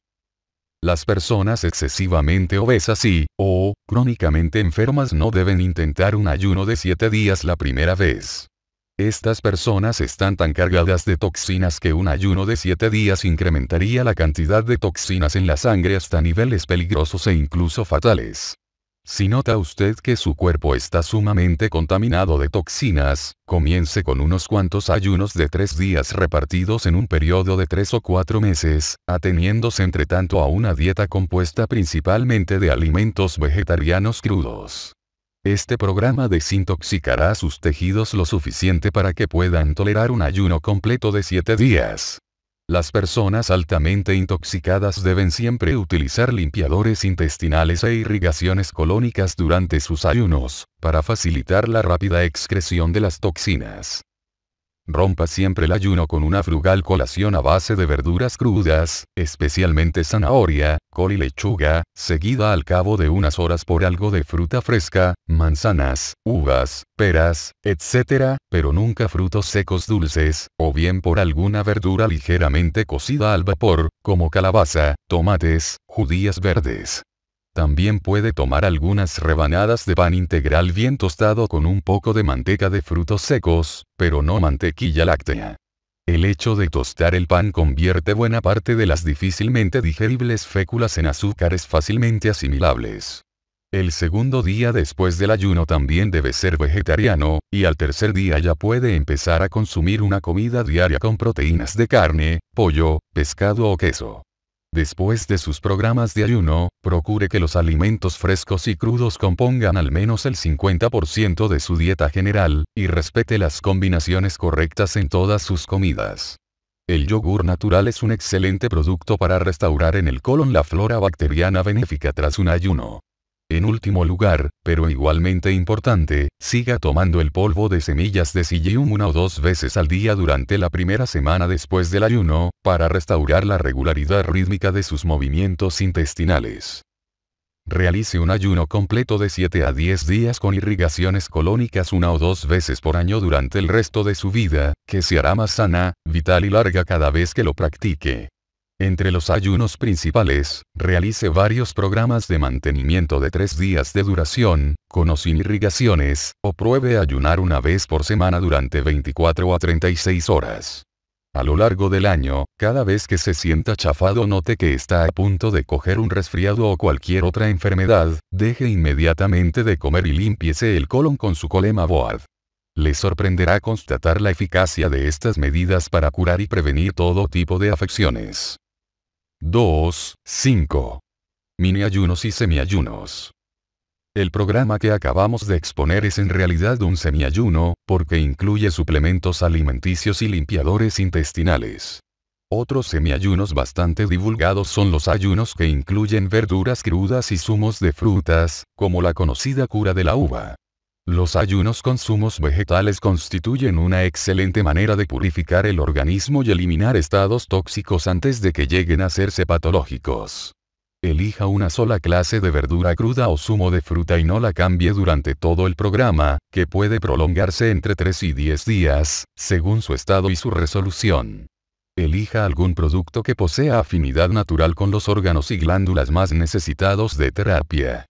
Las personas excesivamente obesas o crónicamente enfermas no deben intentar un ayuno de 7 días la primera vez. Estas personas están tan cargadas de toxinas que un ayuno de 7 días incrementaría la cantidad de toxinas en la sangre hasta niveles peligrosos e incluso fatales. Si nota usted que su cuerpo está sumamente contaminado de toxinas, comience con unos cuantos ayunos de 3 días repartidos en un periodo de 3 o 4 meses, ateniéndose entre tanto a una dieta compuesta principalmente de alimentos vegetarianos crudos. Este programa desintoxicará sus tejidos lo suficiente para que puedan tolerar un ayuno completo de 7 días. Las personas altamente intoxicadas deben siempre utilizar limpiadores intestinales e irrigaciones colónicas durante sus ayunos, para facilitar la rápida excreción de las toxinas. Rompa siempre el ayuno con una frugal colación a base de verduras crudas, especialmente zanahoria, col y lechuga, seguida al cabo de unas horas por algo de fruta fresca, manzanas, uvas, peras, etc., pero nunca frutos secos dulces, o bien por alguna verdura ligeramente cocida al vapor, como calabaza, tomates, judías verdes. También puede tomar algunas rebanadas de pan integral bien tostado con un poco de manteca de frutos secos, pero no mantequilla láctea. El hecho de tostar el pan convierte buena parte de las difícilmente digeribles féculas en azúcares fácilmente asimilables. El segundo día después del ayuno también debe ser vegetariano, y al tercer día ya puede empezar a consumir una comida diaria con proteínas de carne, pollo, pescado o queso. Después de sus programas de ayuno, procure que los alimentos frescos y crudos compongan al menos el 50% de su dieta general, y respete las combinaciones correctas en todas sus comidas. El yogur natural es un excelente producto para restaurar en el colon la flora bacteriana benéfica tras un ayuno. En último lugar, pero igualmente importante, siga tomando el polvo de semillas de psyllium 1 o 2 veces al día durante la primera semana después del ayuno, para restaurar la regularidad rítmica de sus movimientos intestinales. Realice un ayuno completo de 7 a 10 días con irrigaciones colónicas 1 o 2 veces por año durante el resto de su vida, que se hará más sana, vital y larga cada vez que lo practique. Entre los ayunos principales, realice varios programas de mantenimiento de 3 días de duración, con o sin irrigaciones, o pruebe ayunar una vez por semana durante 24 a 36 horas. A lo largo del año, cada vez que se sienta chafado o note que está a punto de coger un resfriado o cualquier otra enfermedad, deje inmediatamente de comer y límpiese el colon con su Colema Boad. Le sorprenderá constatar la eficacia de estas medidas para curar y prevenir todo tipo de afecciones. 2.5. Mini ayunos y semiayunos. El programa que acabamos de exponer es en realidad un semiayuno, porque incluye suplementos alimenticios y limpiadores intestinales. Otros semiayunos bastante divulgados son los ayunos que incluyen verduras crudas y zumos de frutas, como la conocida cura de la uva. Los ayunos con zumos vegetales constituyen una excelente manera de purificar el organismo y eliminar estados tóxicos antes de que lleguen a hacerse patológicos. Elija una sola clase de verdura cruda o zumo de fruta y no la cambie durante todo el programa, que puede prolongarse entre 3 y 10 días, según su estado y su resolución. Elija algún producto que posea afinidad natural con los órganos y glándulas más necesitados de terapia.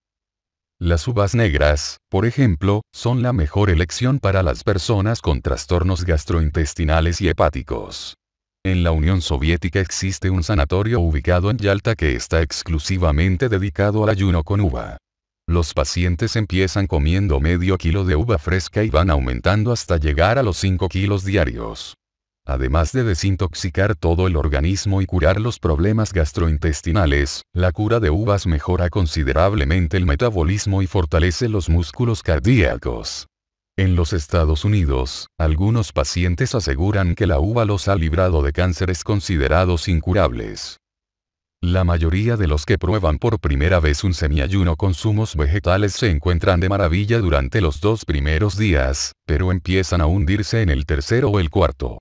Las uvas negras, por ejemplo, son la mejor elección para las personas con trastornos gastrointestinales y hepáticos. En la Unión Soviética existe un sanatorio ubicado en Yalta que está exclusivamente dedicado al ayuno con uva. Los pacientes empiezan comiendo medio kilo de uva fresca y van aumentando hasta llegar a los 5 kilos diarios. Además de desintoxicar todo el organismo y curar los problemas gastrointestinales, la cura de uvas mejora considerablemente el metabolismo y fortalece los músculos cardíacos. En los Estados Unidos, algunos pacientes aseguran que la uva los ha librado de cánceres considerados incurables. La mayoría de los que prueban por primera vez un semiayuno con zumos vegetales se encuentran de maravilla durante los 2 primeros días, pero empiezan a hundirse en el tercero o el cuarto.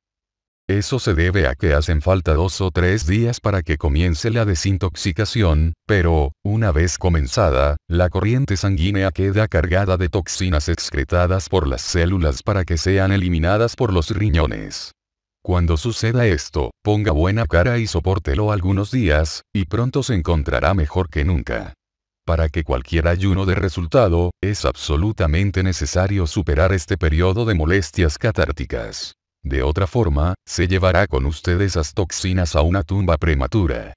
Eso se debe a que hacen falta 2 o 3 días para que comience la desintoxicación, pero, una vez comenzada, la corriente sanguínea queda cargada de toxinas excretadas por las células para que sean eliminadas por los riñones. Cuando suceda esto, ponga buena cara y sopórtelo algunos días, y pronto se encontrará mejor que nunca. Para que cualquier ayuno dé resultado, es absolutamente necesario superar este periodo de molestias catárticas. De otra forma, se llevará con usted esas toxinas a una tumba prematura.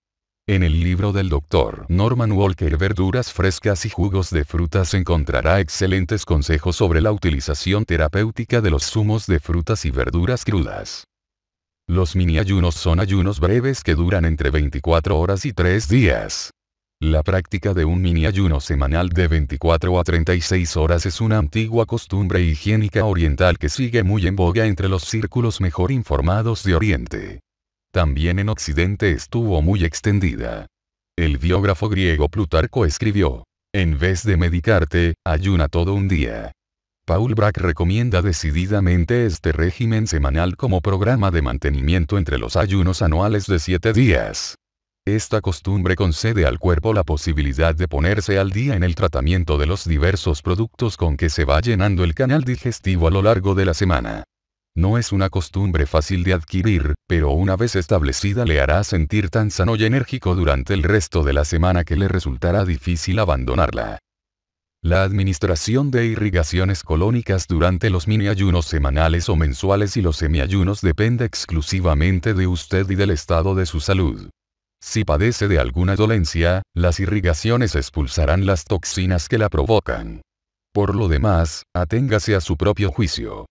En el libro del Dr. Norman Walker Verduras frescas y jugos de frutas encontrará excelentes consejos sobre la utilización terapéutica de los zumos de frutas y verduras crudas. Los mini ayunos son ayunos breves que duran entre 24 horas y 3 días. La práctica de un mini ayuno semanal de 24 a 36 horas es una antigua costumbre higiénica oriental que sigue muy en boga entre los círculos mejor informados de Oriente. También en Occidente estuvo muy extendida. El biógrafo griego Plutarco escribió: en vez de medicarte, ayuna todo un día. Paul Bragg recomienda decididamente este régimen semanal como programa de mantenimiento entre los ayunos anuales de 7 días. Esta costumbre concede al cuerpo la posibilidad de ponerse al día en el tratamiento de los diversos productos con que se va llenando el canal digestivo a lo largo de la semana. No es una costumbre fácil de adquirir, pero una vez establecida le hará sentir tan sano y enérgico durante el resto de la semana que le resultará difícil abandonarla. La administración de irrigaciones colónicas durante los mini ayunos semanales o mensuales y los semiayunos depende exclusivamente de usted y del estado de su salud. Si padece de alguna dolencia, las irrigaciones expulsarán las toxinas que la provocan. Por lo demás, aténgase a su propio juicio.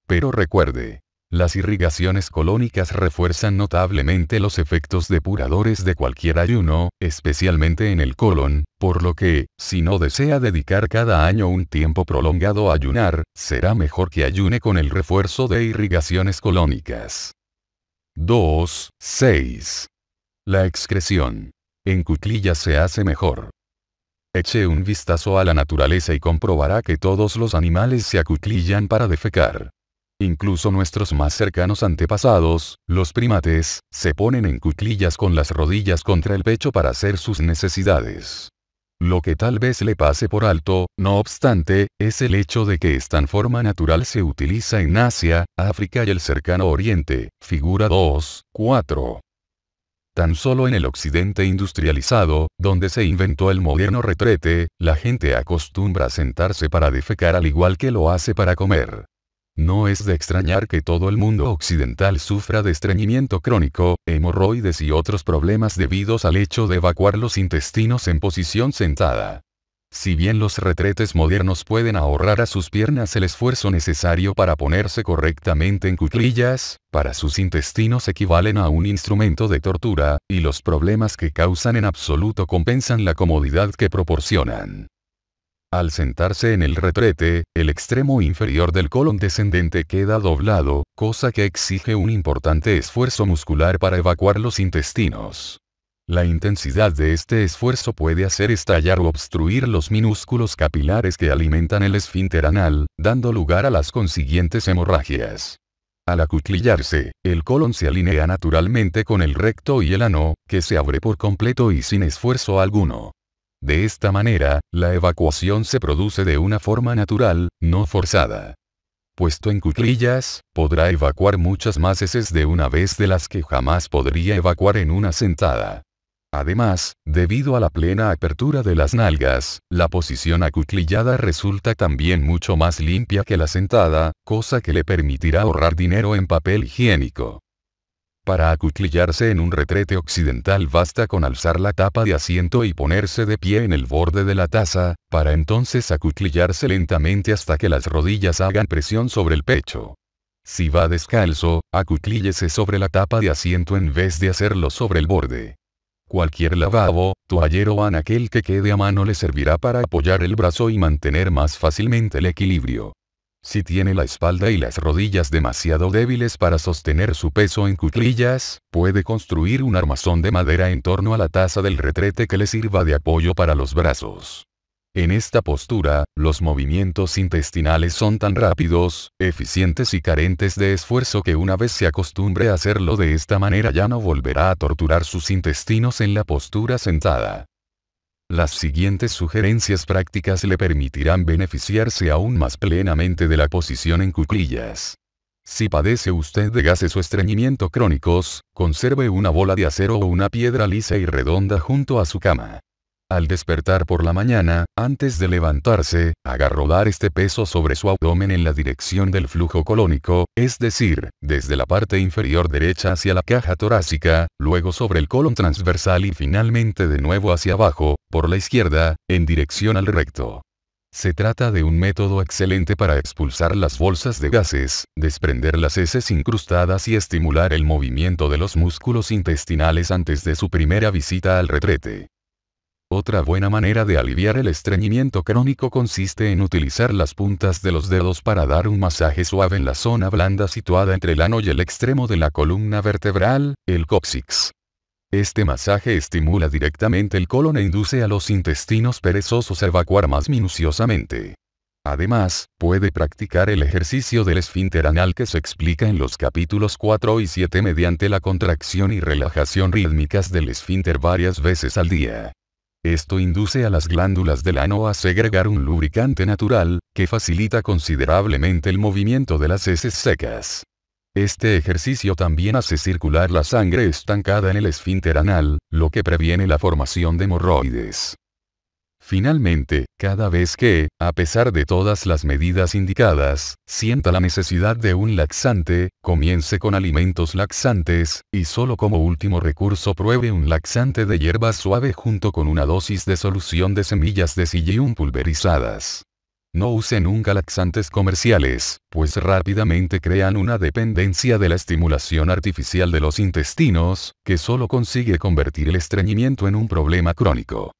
Pero recuerde, las irrigaciones colónicas refuerzan notablemente los efectos depuradores de cualquier ayuno, especialmente en el colon, por lo que, si no desea dedicar cada año un tiempo prolongado a ayunar, será mejor que ayune con el refuerzo de irrigaciones colónicas. 2.6. La excreción. En cuclillas se hace mejor. Eche un vistazo a la naturaleza y comprobará que todos los animales se acuclillan para defecar. Incluso nuestros más cercanos antepasados, los primates, se ponen en cuclillas con las rodillas contra el pecho para hacer sus necesidades. Lo que tal vez le pase por alto, no obstante, es el hecho de que esta forma natural se utiliza en Asia, África y el cercano Oriente, figura 2.4. Tan solo en el occidente industrializado, donde se inventó el moderno retrete, la gente acostumbra a sentarse para defecar al igual que lo hace para comer. No es de extrañar que todo el mundo occidental sufra de estreñimiento crónico, hemorroides y otros problemas debidos al hecho de evacuar los intestinos en posición sentada. Si bien los retretes modernos pueden ahorrar a sus piernas el esfuerzo necesario para ponerse correctamente en cuclillas, para sus intestinos equivalen a un instrumento de tortura, y los problemas que causan en absoluto compensan la comodidad que proporcionan. Al sentarse en el retrete, el extremo inferior del colon descendente queda doblado, cosa que exige un importante esfuerzo muscular para evacuar los intestinos. La intensidad de este esfuerzo puede hacer estallar o obstruir los minúsculos capilares que alimentan el esfínter anal, dando lugar a las consiguientes hemorragias. Al acuclillarse, el colon se alinea naturalmente con el recto y el ano, que se abre por completo y sin esfuerzo alguno. De esta manera, la evacuación se produce de una forma natural, no forzada. Puesto en cuclillas, podrá evacuar muchas más heces de una vez de las que jamás podría evacuar en una sentada. Además, debido a la plena apertura de las nalgas, la posición acuclillada resulta también mucho más limpia que la sentada, cosa que le permitirá ahorrar dinero en papel higiénico. Para acuclillarse en un retrete occidental basta con alzar la tapa de asiento y ponerse de pie en el borde de la taza, para entonces acuclillarse lentamente hasta que las rodillas hagan presión sobre el pecho. Si va descalzo, acuclíllese sobre la tapa de asiento en vez de hacerlo sobre el borde. Cualquier lavabo, toallero o anaquel que quede a mano le servirá para apoyar el brazo y mantener más fácilmente el equilibrio. Si tiene la espalda y las rodillas demasiado débiles para sostener su peso en cuclillas, puede construir un armazón de madera en torno a la taza del retrete que le sirva de apoyo para los brazos. En esta postura, los movimientos intestinales son tan rápidos, eficientes y carentes de esfuerzo que una vez se acostumbre a hacerlo de esta manera ya no volverá a torturar sus intestinos en la postura sentada. Las siguientes sugerencias prácticas le permitirán beneficiarse aún más plenamente de la posición en cuclillas. Si padece usted de gases o estreñimiento crónicos, conserve una bola de acero o una piedra lisa y redonda junto a su cama. Al despertar por la mañana, antes de levantarse, haga rodar este peso sobre su abdomen en la dirección del flujo colónico, es decir, desde la parte inferior derecha hacia la caja torácica, luego sobre el colon transversal y finalmente de nuevo hacia abajo, por la izquierda, en dirección al recto. Se trata de un método excelente para expulsar las bolsas de gases, desprender las heces incrustadas y estimular el movimiento de los músculos intestinales antes de su primera visita al retrete. Otra buena manera de aliviar el estreñimiento crónico consiste en utilizar las puntas de los dedos para dar un masaje suave en la zona blanda situada entre el ano y el extremo de la columna vertebral, el cóccix. Este masaje estimula directamente el colon e induce a los intestinos perezosos a evacuar más minuciosamente. Además, puede practicar el ejercicio del esfínter anal que se explica en los capítulos 4 y 7 mediante la contracción y relajación rítmicas del esfínter varias veces al día. Esto induce a las glándulas del ano a segregar un lubricante natural, que facilita considerablemente el movimiento de las heces secas. Este ejercicio también hace circular la sangre estancada en el esfínter anal, lo que previene la formación de hemorroides. Finalmente, cada vez que, a pesar de todas las medidas indicadas, sienta la necesidad de un laxante, comience con alimentos laxantes, y solo como último recurso pruebe un laxante de hierba suave junto con una dosis de solución de semillas de psyllium pulverizadas. No use nunca laxantes comerciales, pues rápidamente crean una dependencia de la estimulación artificial de los intestinos, que solo consigue convertir el estreñimiento en un problema crónico.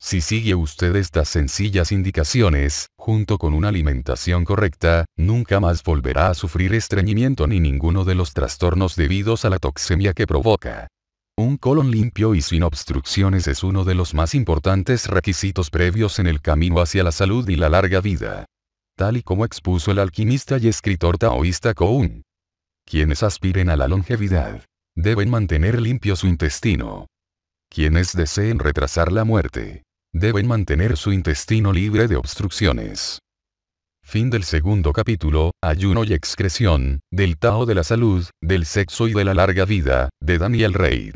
Si sigue usted estas sencillas indicaciones, junto con una alimentación correcta, nunca más volverá a sufrir estreñimiento ni ninguno de los trastornos debidos a la toxemia que provoca. Un colon limpio y sin obstrucciones es uno de los más importantes requisitos previos en el camino hacia la salud y la larga vida. Tal y como expuso el alquimista y escritor taoísta K'un. Quienes aspiren a la longevidad deben mantener limpio su intestino. Quienes deseen retrasar la muerte deben mantener su intestino libre de obstrucciones. Fin del segundo capítulo, Ayuno y excreción, del Tao de la salud, del sexo y de la larga vida, de Daniel Reid.